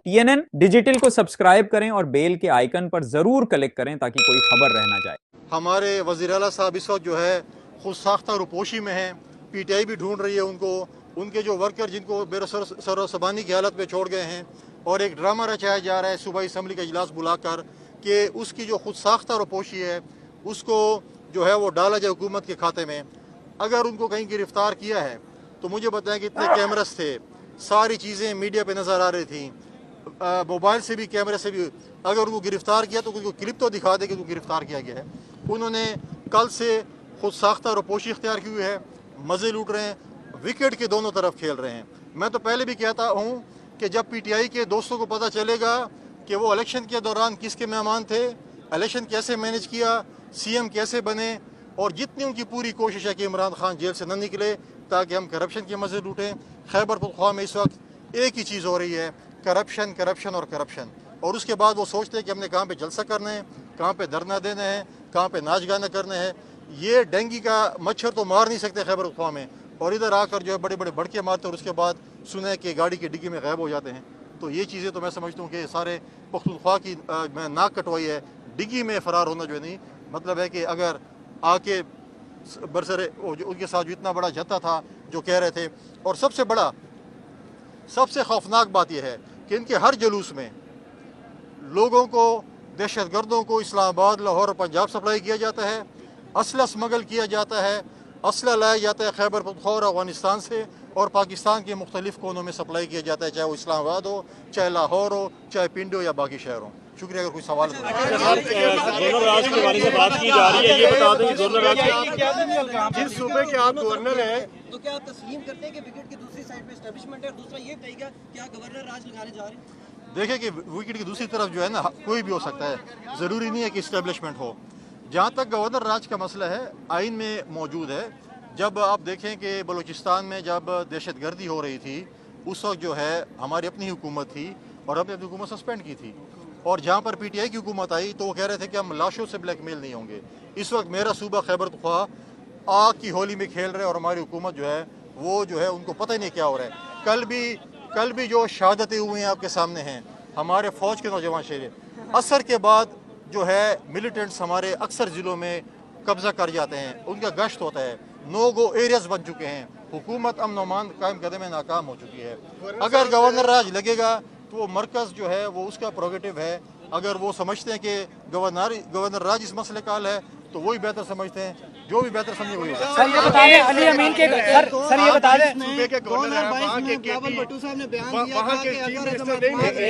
TNN digital को subscribe करें और बेल के आइकन पर ज़रूर क्लिक करें ताकि कोई खबर रह ना जाए। हमारे वज़ीर आला साहब इस वक्त जो है खुद साख्ता रुपोशी में हैं। PTI भी ढूंढ रही है उनको, उनके जो वर्कर जिनको बेसरसबानी की हालत में छोड़ गए हैं, और एक ड्रामा रचाया जा रहा है सूबाई असम्बली का इजलास बुलाकर कि उसकी जो खुद साख्ता रुपोशी है उसको जो है वो डाला जाए हुकूमत के खाते में। अगर उनको कहीं गिरफ़्तार किया है तो मुझे बताएं कि इतने कैमरास थे, सारी चीज़ें मीडिया पे नज़र आ रही थी, मोबाइल से भी कैमरे से भी। अगर उनको गिरफ़्तार किया तो उनको क्लिप तो दिखा दे कि उनको गिरफ़्तार किया गया है। उन्होंने कल से खुद साख्ता रुपोशी इख्तियार की हुई है, मज़े लूट रहे हैं, विकेट के दोनों तरफ खेल रहे हैं। मैं तो पहले भी कहता हूँ कि जब PTI के दोस्तों को पता चलेगा कि वो इलेक्शन के दौरान किसके मेहमान थे, इलेक्शन कैसे मैनेज किया, CM कैसे बने, और जितनी उनकी पूरी कोशिश है कि इमरान खान जेल से न निकले ताकि हम करप्शन के मज़े लूटें। खैबर पख्तूनख्वा में इस वक्त एक ही चीज़ हो रही है, करप्शन करप्शन और करप्शन। और उसके बाद वो सोचते हैं कि हमने कहाँ पे जलसा करना है, कहाँ पे धरना देना है, कहाँ पे नाच गाना करना है। ये डेंगू का मच्छर तो मार नहीं सकते खैबर पख्तूनख्वा में, और इधर आकर जो है बड़े बड़े भड़के मारते हैं और उसके बाद सुने कि गाड़ी की डिग्गी में गायब हो जाते हैं। तो ये चीज़ें तो मैं समझता हूँ कि सारे पख्तूनख्वा की मैं नाक कटवाई है। डिग्गी में फ़रार होना जो नहीं मतलब है कि अगर आके बरसरे उनके साथ जो इतना बड़ा जत्था था जो कह रहे थे। और सबसे बड़ा सबसे खौफनाक बात यह है कि इनके हर जुलूस में लोगों को, दहशतगर्दों को इस्लामाबाद, लाहौर और पंजाब सप्लाई किया जाता है, असला स्मगल किया जाता है, असला लाया जाता है खैबर पख्तूनख्वा और अफगानिस्तान से, और पाकिस्तान के मुख्तलिफ कोनों में सप्लाई किया जाता है, चाहे वो इस्लामाबाद हो, चाहे लाहौर हो, चाहे पिंड हो या बाकी शहर हो। शुक्रिया। अगर कोई सवाल जोनल राज के बारे में बात की जा रही है, ये बता दें जोनल राज जिस सूबे के आप गवर्नर हैं, तो क्या आप तस्लीम करते हैं कि विकेट की दूसरी साइड में एस्टेब्लिशमेंट है? और दूसरा ये बताइएगा क्या गवर्नर राज लगाने जा रहे हैं? देखिए कि विकेट की दूसरी तरफ जो है ना कोई भी हो सकता है, ज़रूरी नहीं है कि इस्टेब्लिशमेंट हो। जहाँ तक गवर्नर राज का मसला है, आइन में मौजूद है। जब आप देखें कि बलूचिस्तान में जब दहशतगर्दी हो रही थी उस वक्त जो है हमारी अपनी हुकूमत थी और हमने अपनी हुकूमत सस्पेंड की थी, और जहाँ पर PTI की हुकूमत आई तो वो कह रहे थे कि हम लाशों से ब्लैकमेल नहीं होंगे। इस वक्त मेरा सूबा खैबर पख्तूनख्वा आग की होली में खेल रहे हैं और हमारी हुकूमत जो है वो जो है उनको पता ही नहीं क्या हो रहा है। कल भी जो शहादतें हुई हैं आपके सामने हैं, हमारे फ़ौज के नौजवान शहीद। असर के बाद जो है मिलिटेंट्स हमारे अक्सर ज़िलों में कब्ज़ा कर जाते हैं, उनका गश्त होता है, नो गो एरियाज़ बन चुके हैं, हुकूमत अमन अमान कायम करने में नाकाम हो चुकी है। अगर गवर्नर राज लगेगा तो वो मरकज़ जो है वो उसका प्रोगेटिव है। अगर वो समझते हैं कि गवर्नर राज इस मसले का हल है तो वही बेहतर समझते हैं, जो भी बेहतर समझे वही। सर ये बता दें अली अमीन के सर ये बता दें सूबे के गवर्नर हैं, वहाँ के बिलावल भुट्टो साहब ने बयान दिया वहाँ था के कि चीफ अगर मिनिस्टर नहीं मिल रहे।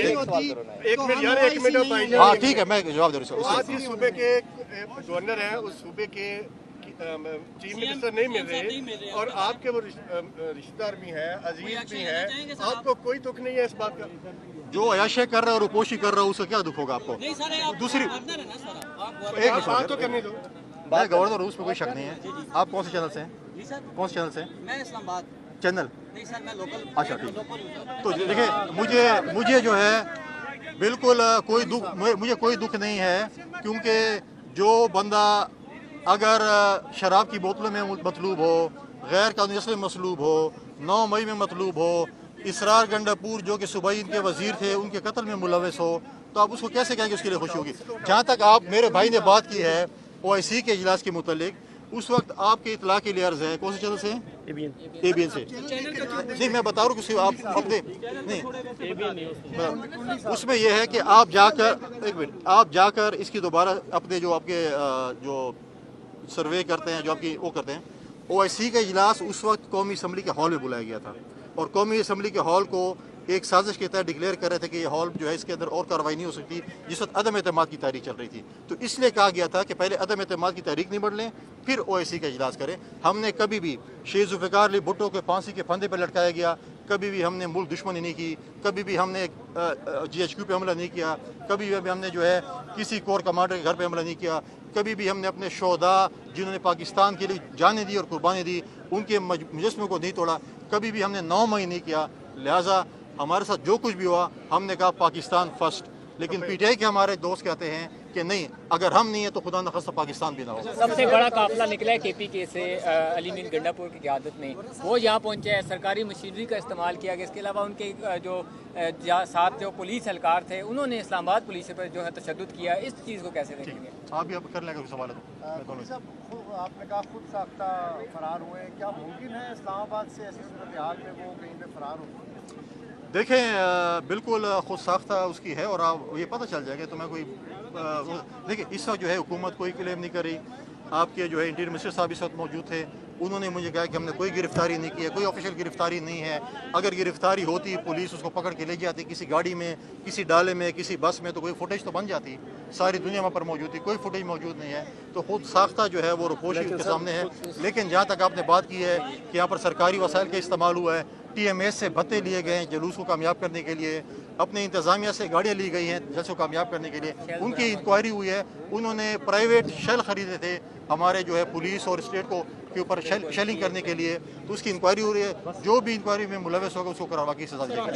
एक मिनट यार, एक मिनट भाई। हाँ ठीक है, मैं जवाब दे रहा हूँ। आज जिस सूबे के गवर्नर हैं उस सूबे के चीफ मिनिस्टर नहीं मिल रहे, और आपके वो रिश्तेदार भी हैं, अजीज भी हैं, आपको कोई दुख नहीं है इस बात का? जो अयाशे कर रहा है और रुपोशी कर रहा है उसका क्या दुख होगा आपको? दूसरी एक बात तो करने दो। मैं गवर्नर हूँ, उसमें कोई शक नहीं है। आप कौन से चैनल से हैं? कौन से चैनल से हैं? मैं इस्लामाबाद चैनल? नहीं सर, मैं लोकल। अच्छा ठीक। तो देखिए मुझे जो है बिल्कुल मुझे कोई दुख नहीं है, क्योंकि जो बंदा अगर शराब की बोतलों में मतलूब हो, गैर कानूनी असलहे मसलूब हो, 9 मई में मतलूब हो, इसरार गंडापुर जो कि सूबाई इनके वजीर थे उनके कत्ल में मुलविस हो, तो आप उसको कैसे कहेंगे उसके लिए खुशी होगी? जहाँ तक आप मेरे भाई ने बात की है OIC के इजलास के मुतालिक, उस वक्त आपके इतला के लिए अर्ज है। कौन से चैनल से? ABN से। नहीं मैं बता रहा हूँ कि आप अपने नहीं, उसमें यह है कि आप जाकर एक मिनट आप जाकर इसकी दोबारा अपने जो आपके जो सर्वे करते हैं, जो आपकी वो करते हैं, OIC का इजलास उस वक्त कौमी असम्बली के हॉल में बुलाया गया था, और कौमी असम्बली के हॉल को एक साजिश के तहत डिक्लेयर कर रहे थे कि ये हॉल जो है इसके अंदर और कार्रवाई नहीं हो सकती, जिस वक्त अदम एतमाद की तारीख चल रही थी। तो इसलिए कहा गया था कि पहले अदम एतमाद की तारीख निबड़ लें फिर OIC का इजलास करें। हमने कभी भी शेख जुल्फ़िकार अली भुट्टो के फांसी के फंदे पर लटकाया गया, कभी भी हमने मुल्क दुश्मनी नहीं की, कभी भी हमने GHQ पे हमला नहीं किया, कभी भी हमने जो है किसी कोर कमांडर के घर पे हमला नहीं किया, कभी भी हमने अपने शोहदा जिन्होंने पाकिस्तान के लिए जानें दी और कुर्बानी दी उनके मुजस्मे को नहीं तोड़ा, कभी भी हमने 9 मई नहीं किया। लिहाजा हमारे साथ जो कुछ भी हुआ हमने कहा पाकिस्तान फर्स्ट। लेकिन PTI के हमारे दोस्त कहते हैं कि कि नहीं, अगर हम नहीं है तो खुदा न खास्ता पाकिस्तान भी ना हो। सबसे बड़ा काफिला निकला है KPK से अली अमीन गंडापुर की क़यादत में, वो यहाँ पहुँचे हैं, सरकारी मशीनरी का इस्तेमाल किया गया। इसके अलावा उनके जो साथ जो पुलिस एहलकार थे उन्होंने इस्लामाबाद पुलिस पर जो है तशद्दुद किया। इस चीज़ को कैसे देखेंगे? आप भी अब कर लेंगे सवाल तो आपने कहा खुद साख्ता फरार हुए, क्या मुमकिन है इस्लामाबाद से ऐसी सूरत हाल में वो कहीं पे फरार हो? देखें, बिल्कुल खुद साख्ता उसकी है और आप ये पता चल जाएगा। तो मैं कोई देखिए, इस वक्त जो है हुकूमत कोई क्लेम नहीं कर रही। आपके जो है इंटीरियर मिनिस्टर साहब इस वक्त मौजूद थे, उन्होंने मुझे कहा कि हमने कोई गिरफ्तारी नहीं की है, कोई ऑफिशियल गिरफ्तारी नहीं है। अगर गिरफ्तारी होती, पुलिस उसको पकड़ के ले जाती किसी गाड़ी में, किसी डाले में, किसी बस में, तो कोई फुटेज तो बन जाती, सारी दुनिया वहाँ पर मौजूद थी। कोई फुटेज मौजूद नहीं है, तो खुद साख्ता जो है वो रुपोशी के सामने है। लेकिन जहाँ तक आपने बात की है कि यहाँ पर सरकारी वसाइल का इस्तेमाल हुआ है, TMS से भत्ते लिए गए हैं जुलूस को कामयाब करने के लिए, अपने इंतज़ामिया से गाड़ियाँ ली गई हैं जलसे को कामयाब करने के लिए, उनकी इंक्वायरी हुई है। उन्होंने प्राइवेट शेल ख़रीदे थे हमारे जो है पुलिस और स्टेट को के ऊपर शेलिंग करने के लिए, तो उसकी इंक्वायरी हो रही है। जो भी इंक्वायरी में मुलविस होगा उसको करवा की सज़ा दी जाएगी।